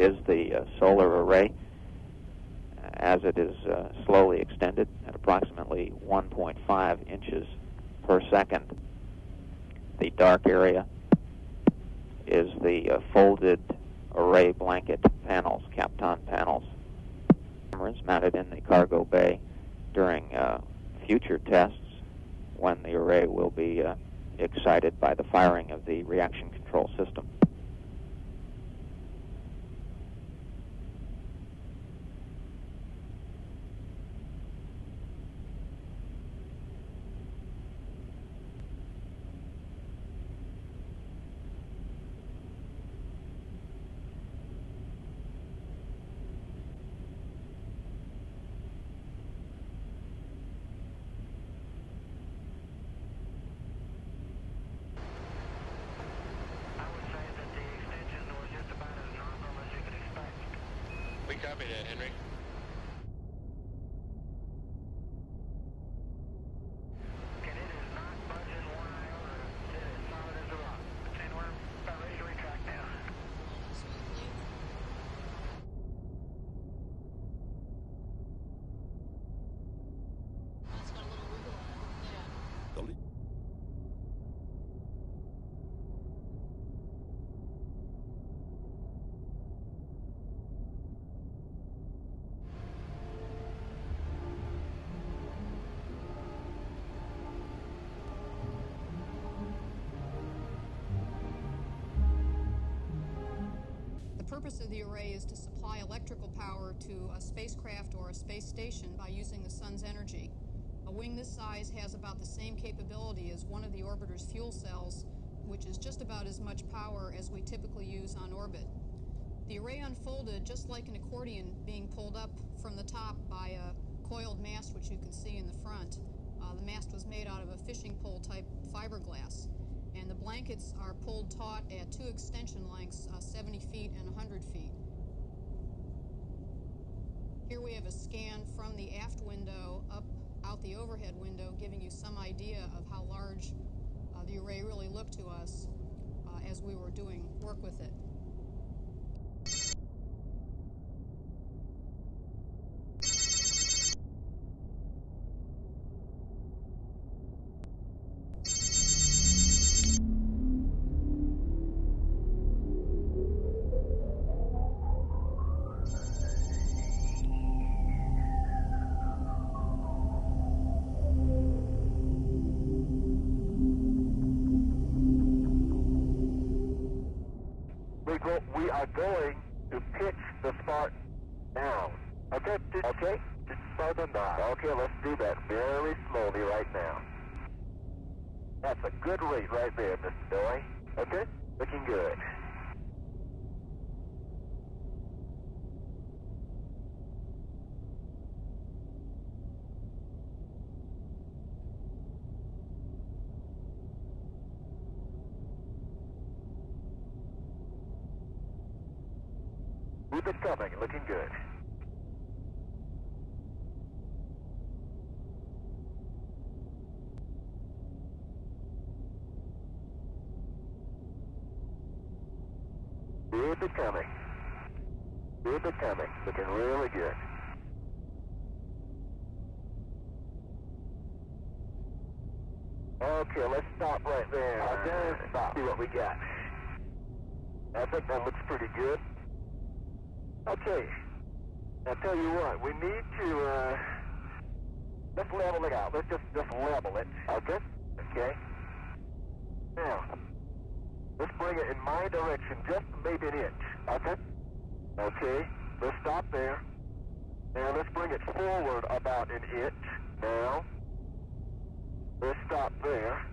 is the solar array as it is slowly extended at approximately 1.5 inches per second. The dark area is the folded array blanket panels, Kapton panels. Cameras mounted in the cargo bay during future tests when the array will be excited by the firing of the reaction control system. We copy that, Henry. Okay, it is not budging 1 iota. It is solid as a rock. And we're about ready to retract now. The purpose of the array is to supply electrical power to a spacecraft or a space station by using the sun's energy. A wing this size has about the same capability as one of the orbiter's fuel cells, which is just about as much power as we typically use on orbit. The array unfolded just like an accordion being pulled up from the top by a coiled mast, which you can see in the front. The mast was made out of a fishing pole type fiberglass, and the blankets are pulled taut at 2 extension lengths, 70 feet and 100 feet. Here we have a scan from the aft window up out the overhead window, giving you some idea of how large the array really looked to us as we were doing work with it. We are going to pitch the Spartan down. Okay? Okay? Pitch Spartan down. Okay, let's do that very slowly right now. That's a good rate right there, Mr. Doy. Okay? Looking good. Keep it coming, looking good. Keep it coming. Keep it coming, looking really good. Okay, let's stop right there. Okay, stop. See what we got. I think that looks pretty good. Okay, now tell you what, we need to, let's level it out. Let's just level it. Okay? Okay. Now, let's bring it in my direction, just maybe an inch. Okay? Okay, let's stop there. Now let's bring it forward about an inch. Now, let's stop there.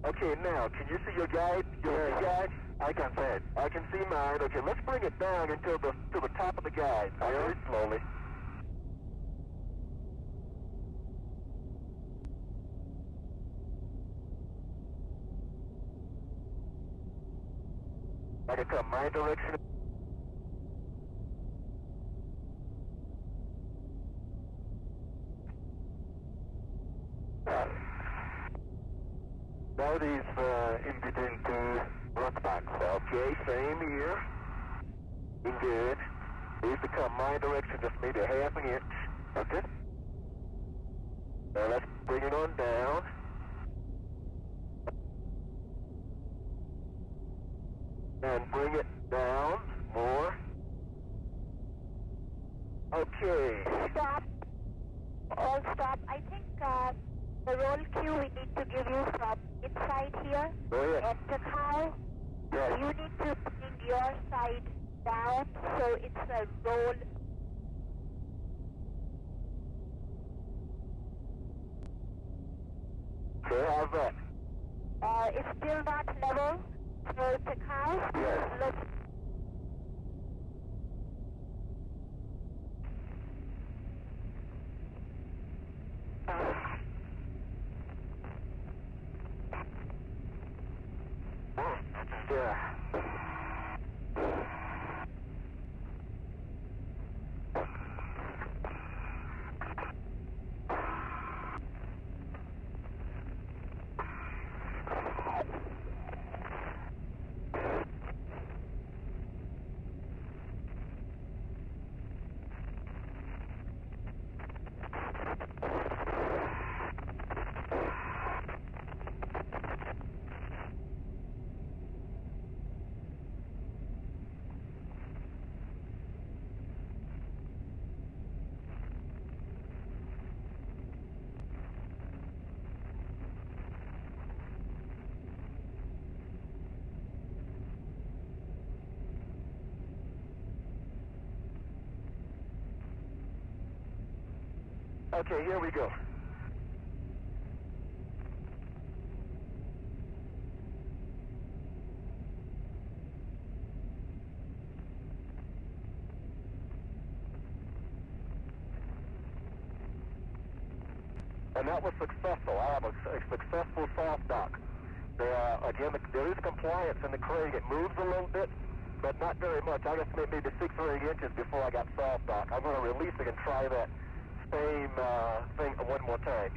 Okay, now, can you see your guide? Your guide? I can see it. I can see mine. Okay, let's bring it down until to the top of the guide. Very slowly. I can come my direction. That is in between two rock banks. Okay, same here. Good. Needs to come my direction, just maybe a half an inch. Okay. Now let's bring it on down. And bring it down more. Okay. Stop. All stop. I think the roll cue we need to give you from inside here. Go ahead. At the cow, Yes. you need to bring your side down so it's a roll. Okay, how's that? It's still not level. So the cow, Yes. let's Yeah. Okay, here we go. And that was successful. I have a successful soft dock. Again, there is compliance in the crane. It moves a little bit, but not very much. I just maybe 6 or 8 inches before I got soft dock. I'm going to release it and try that same thing one more time.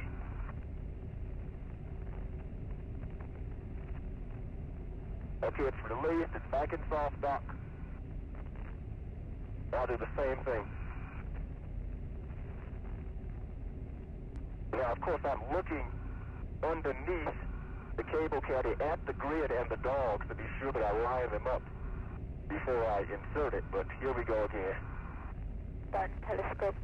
Okay, it's released. It's back in soft dock. I'll do the same thing. Now, of course, I'm looking underneath the cable caddy at the grid and the dogs to be sure that I line them up before I insert it. But here we go again. start telescope.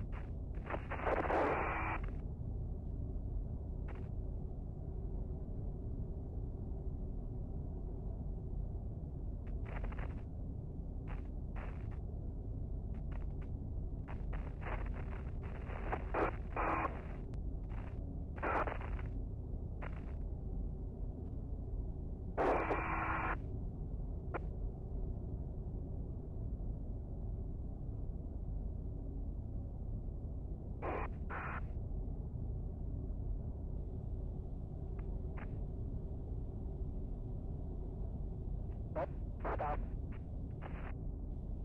Stop.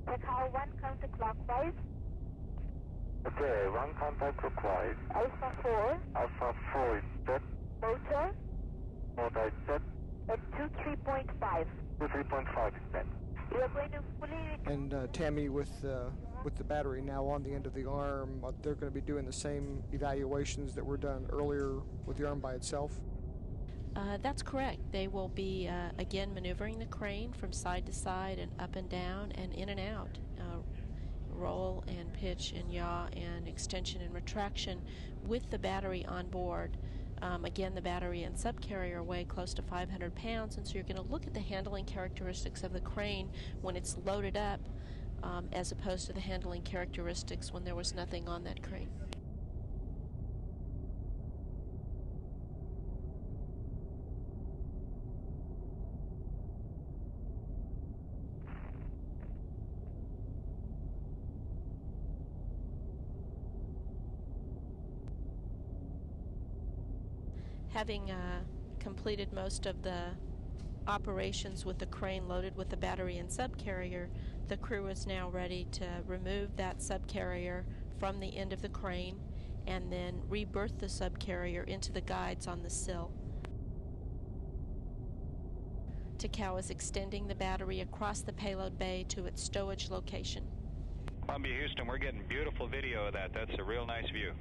Check how one counterclockwise. Okay, one contact clockwise. Alpha 4. Alpha 4 is set. Motor Motor is set. at 23.5. 3.5 is set. You are going to fully... And Tammy, with the battery now on the end of the arm, they're going to be doing the same evaluations that were done earlier with the arm by itself? That's correct. They will be, again, maneuvering the crane from side to side and up and down and in and out. Roll and pitch and yaw and extension and retraction with the battery on board. Again, the battery and subcarrier weigh close to 500 pounds, and so you're going to look at the handling characteristics of the crane when it's loaded up as opposed to the handling characteristics when there was nothing on that crane. Having completed most of the operations with the crane loaded with the battery and subcarrier, the crew is now ready to remove that subcarrier from the end of the crane and then rebirth the subcarrier into the guides on the sill. Takao is extending the battery across the payload bay to its stowage location. Columbia, Houston, we're getting beautiful video of that. That's a real nice view.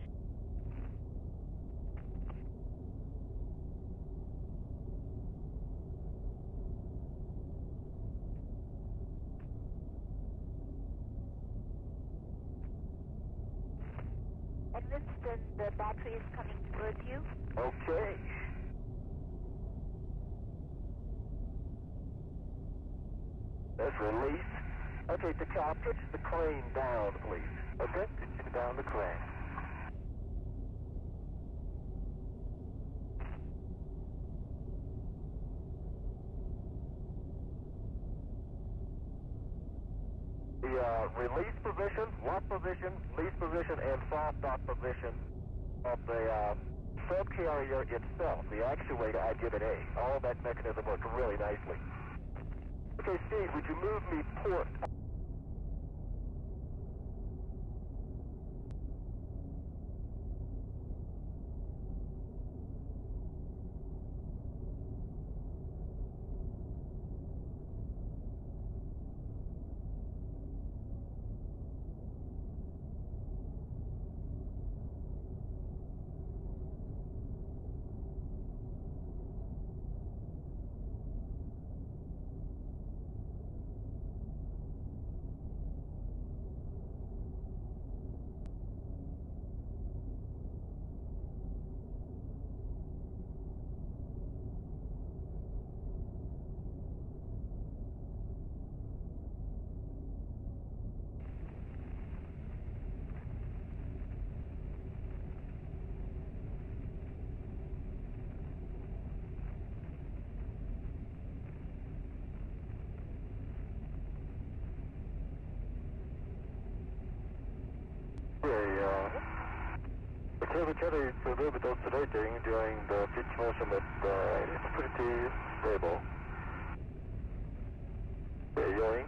And Winston, the battery is coming towards you. Okay. That's release. Okay, Takao, pitch the crane down, please. Okay, pitch down the crane. The release position, lock position, lease position, and soft dock position of the subcarrier itself, the actuator, I give it A. All that mechanism works really nicely. Okay, Steve, would you move me port? Kelly a little bit oscillating during the pitch motion, but it's pretty stable. Yawing.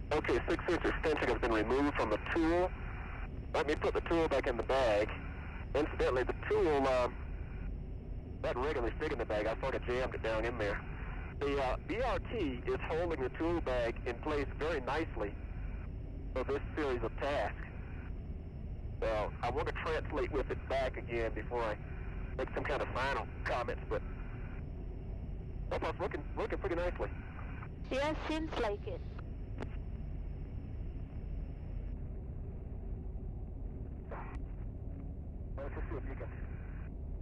Okay, 6-inch extension has been removed from the tool. Let me put the tool back in the bag. Incidentally, the tool doesn't regularly fit in the bag. I sort of jammed it down in there. The BRT is holding the tool bag in place very nicely for this series of tasks. Well, I want to translate with it back again before I make some kind of final comments, but so far it's working pretty nicely. Yeah, seems like it. Let's just see if you can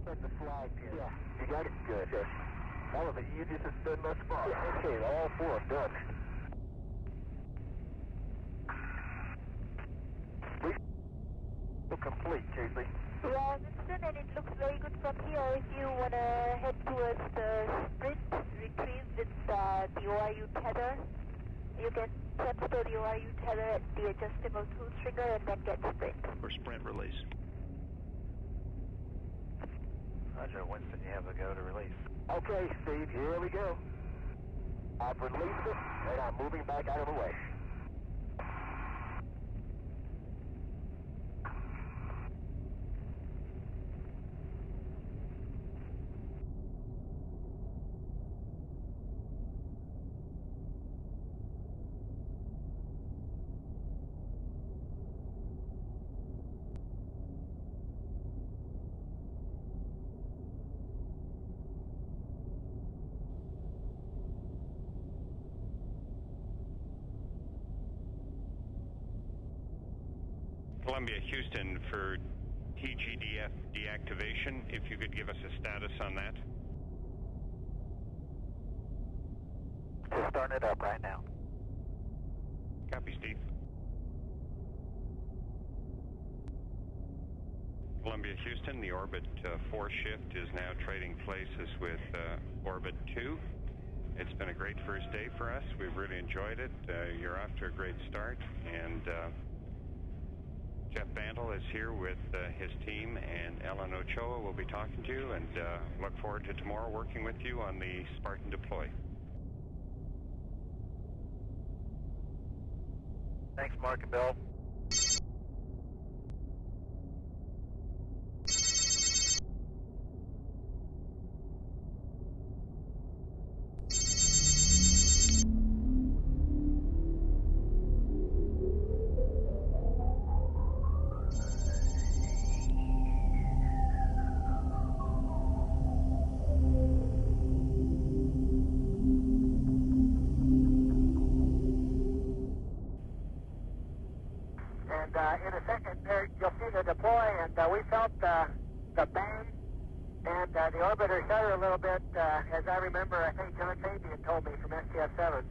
set the flag here. Yeah. You got it? Good. Yes. That was the easiest it's been thus far. Okay, all four are done. Complete, Casey. Yeah, Winston, and it looks very good from here. If you want to head towards the sprint, retrieve with the ORU tether, you can transfer the ORU tether at the adjustable tool trigger and then get sprint. For sprint release. Roger, Winston, you have a go to release. Okay, Steve, here we go. I've released it, and I'm moving back out of the way. Columbia, Houston, for TGDF deactivation, if you could give us a status on that. Just starting it up right now. Copy, Steve. Columbia Houston, the Orbit 4 shift is now trading places with Orbit 2. It's been a great first day for us. We've really enjoyed it. You're off to a great start, and Jeff Bandel is here with his team, and Ellen Ochoa will be talking to you, and look forward to tomorrow working with you on the Spartan deploy. Thanks, Mark and Bill. In a second, there you'll see the deploy, and we felt the bang, and the orbiter shudder a little bit, as I remember, I think John Fabian told me from STF-7.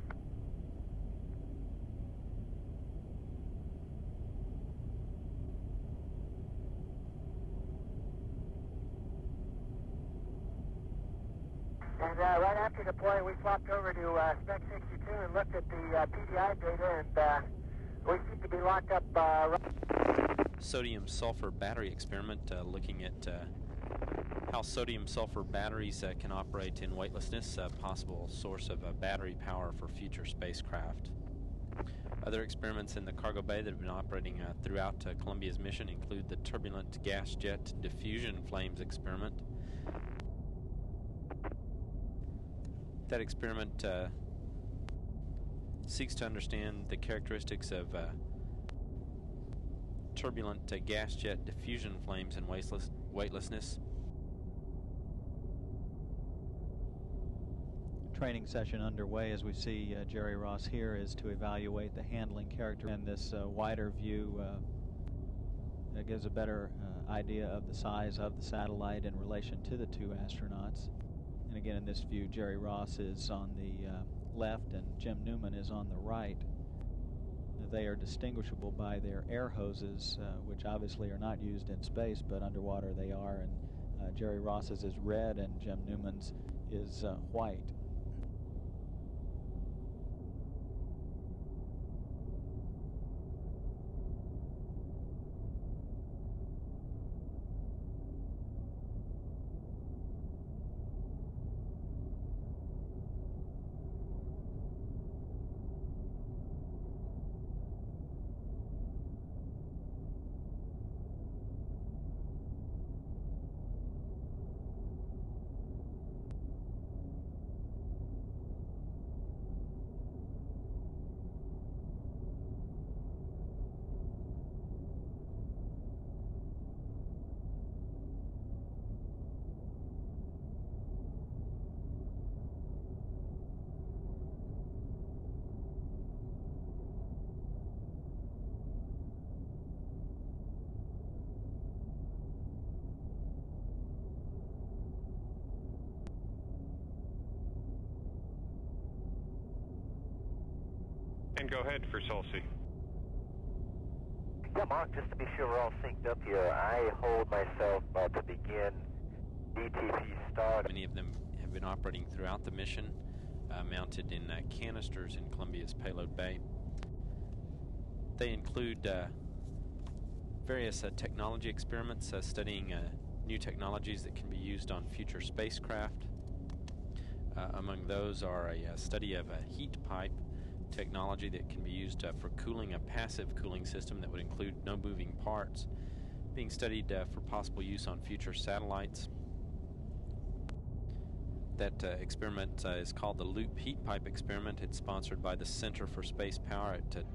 And right after deploy, we swapped over to Spec 62 and looked at the PDI data, and we seem to be locked up. Sodium sulfur battery experiment looking at how sodium sulfur batteries can operate in weightlessness, a possible source of battery power for future spacecraft. Other experiments in the cargo bay that have been operating throughout Columbia's mission include the turbulent gas jet diffusion flames experiment. That experiment seeks to understand the characteristics of turbulent gas jet diffusion flames and weightlessness. Training session underway. As we see Jerry Ross here is to evaluate the handling character, and this wider view gives a better idea of the size of the satellite in relation to the two astronauts. And again, in this view, Jerry Ross is on the left and Jim Newman is on the right. They are distinguishable by their air hoses, which obviously are not used in space, but underwater they are. And Jerry Ross's is red and Jim Newman's is white. And go ahead for Solsi. Yeah, Mark, just to be sure we're all synced up here, I hold myself to begin DTP start. Many of them have been operating throughout the mission, mounted in canisters in Columbia's payload bay. They include various technology experiments studying new technologies that can be used on future spacecraft. Among those are a study of a heat pipe technology that can be used for cooling a passive cooling system that would include no moving parts, being studied for possible use on future satellites. That experiment is called the Loop Heat Pipe Experiment. It's sponsored by the Center for Space Power at